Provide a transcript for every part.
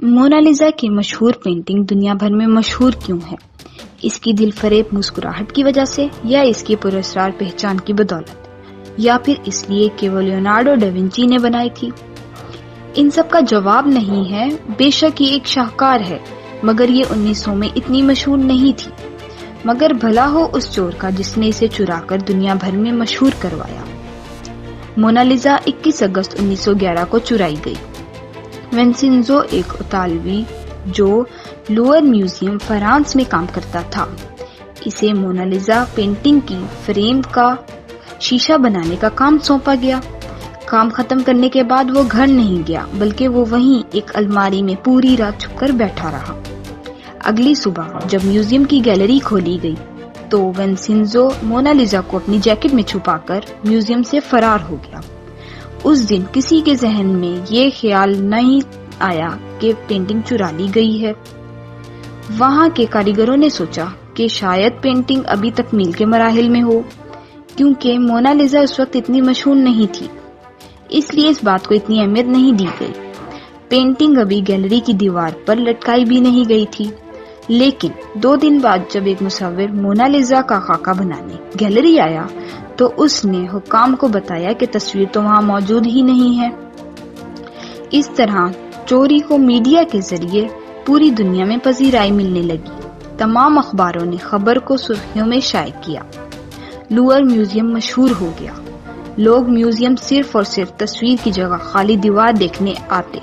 Mona Lisa की मशहूर painting दुनिया भर में मशहूर क्यों है? इसकी दिल फरेब मुस्कुराहट की वजह से, या इसकी पुरस्कार पहचान की बदौलत, या फिर इसलिए कि वो लियोनार्डो डा विंची ने बनाई थी? इन सब का जवाब नहीं है। बेशक ये एक शाहकार है, मगर ये 1900 में इतनी मशहूर नहीं थी। मगर भला हो उस चोर का जिसने इसे चुराकर दुनिया भर में मशहूर करवाया। मोनालिसा 21 अगस्त 1911 को चुराई गई। विंसेंजो एक इतालवी जो लूवर म्यूजियम फ्रांस में काम करता था, इसे मोनालिसा पेंटिंग की फ्रेम का शीशा बनाने का काम सौंपा गया। काम खत्म करने के बाद वो घर नहीं गया, बल्कि वो वहीं एक अलमारी में पूरी रात छुपकर बैठा रहा। अगली सुबह जब म्यूजियम की गैलरी खोली गई तो विंसेंजो मोनालिसा को अपनी जैकेट में छुपाकर म्यूजियम से फरार हो गया। उस दिन किसी के जहन में ये ख्याल नहीं आया कि पेंटिंग चुरा ली गई है। वहां के कारीगरों ने सोचा कि शायद पेंटिंग अभी तकमील के मराहिल में हो, क्योंकि मोनालिसा उस वक्त इतनी मशहूर नहीं थी, इसलिए इस बात को इतनी अहमियत नहीं दी गई। पेंटिंग अभी गैलरी की दीवार पर लटकाई भी नहीं गई थी। लेकिन 2 दिन बाद जब एक मुसव्विर मोनालिसा का खाका बनाने गैलरी आया तो उसने हुक्काम को बताया कि तस्वीर तो वहां मौजूद ही नहीं है। इस तरह चोरी को मीडिया के जरिए पूरी दुनिया में पजीराई मिलने लगी। तमाम अखबारों ने खबर को सुर्खियों में शाये किया। लूवर म्यूजियम मशहूर हो गया। लोग म्यूजियम सिर्फ और सिर्फ तस्वीर की जगह खाली दीवार देखने आते।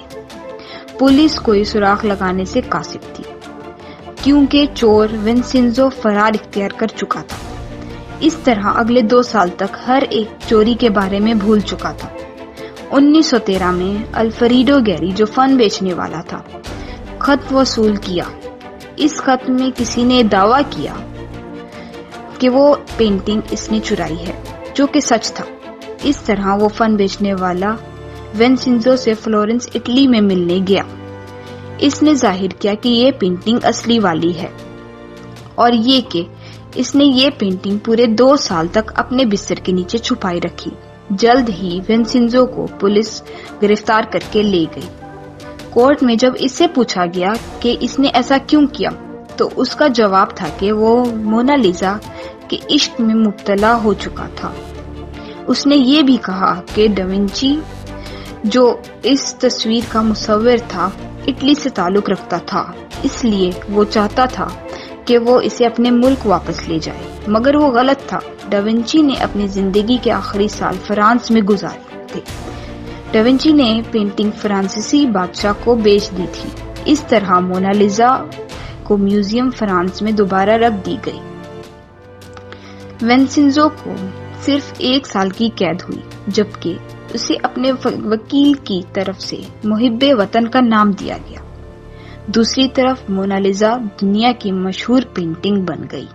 पुलिस कोई सुराग लगाने से कासिब थी, क्योंकि चोर विंसेंजो फरार इख्तियार कर चुका था। इस तरह अगले 2 साल तक हर एक चोरी के बारे में भूल चुका था। 1913 में अल्फ्रेडो गेरी, जो फन बेचने वाला था, खत वसूल किया। इस खत में किसी ने दावा किया कि वो पेंटिंग इसने चुराई है, जो कि सच था। इस तरह वो फन बेचने वाला विंसेंजो से फ्लोरेंस, इटली में मिलने गया। इसने जाहिर किया कि ये पेंटिंग असली वाली है और ये कि इसने ये पेंटिंग पूरे 2 साल तक अपने बिस्तर के नीचे छुपाई रखी। जल्द ही विंसेंजो को पुलिस गिरफ्तार करके ले गई। कोर्ट में जब इससे पूछा गया कि इसने ऐसा क्यों किया, तो उसका जवाब था कि वो मोनालिसा के इश्क में मुब्तला हो चुका था। उसने ये भी कहा कि डा विंची, जो इस तस्वीर का मुसव्विर था, इटली से ताल्लुक रखता था, इसलिए वो चाहता था कि वो इसे अपने मुल्क वापस ले जाए। मगर वो गलत था। डा विंची ने अपनी जिंदगी के आखिरी साल फ्रांस में गुजारे थे। डा विंची ने पेंटिंग फ्रांसीसी बादशाह को बेच दी थी। इस तरह मोनालिसा को म्यूजियम फ्रांस में दोबारा रख दी गई। विंसेंजो को सिर्फ 1 साल की कैद हुई, जबकि उसे अपने वकील की तरफ से मुहिब्बे वतन का नाम दिया गया। दूसरी तरफ मोनालिसा दुनिया की मशहूर पेंटिंग बन गई।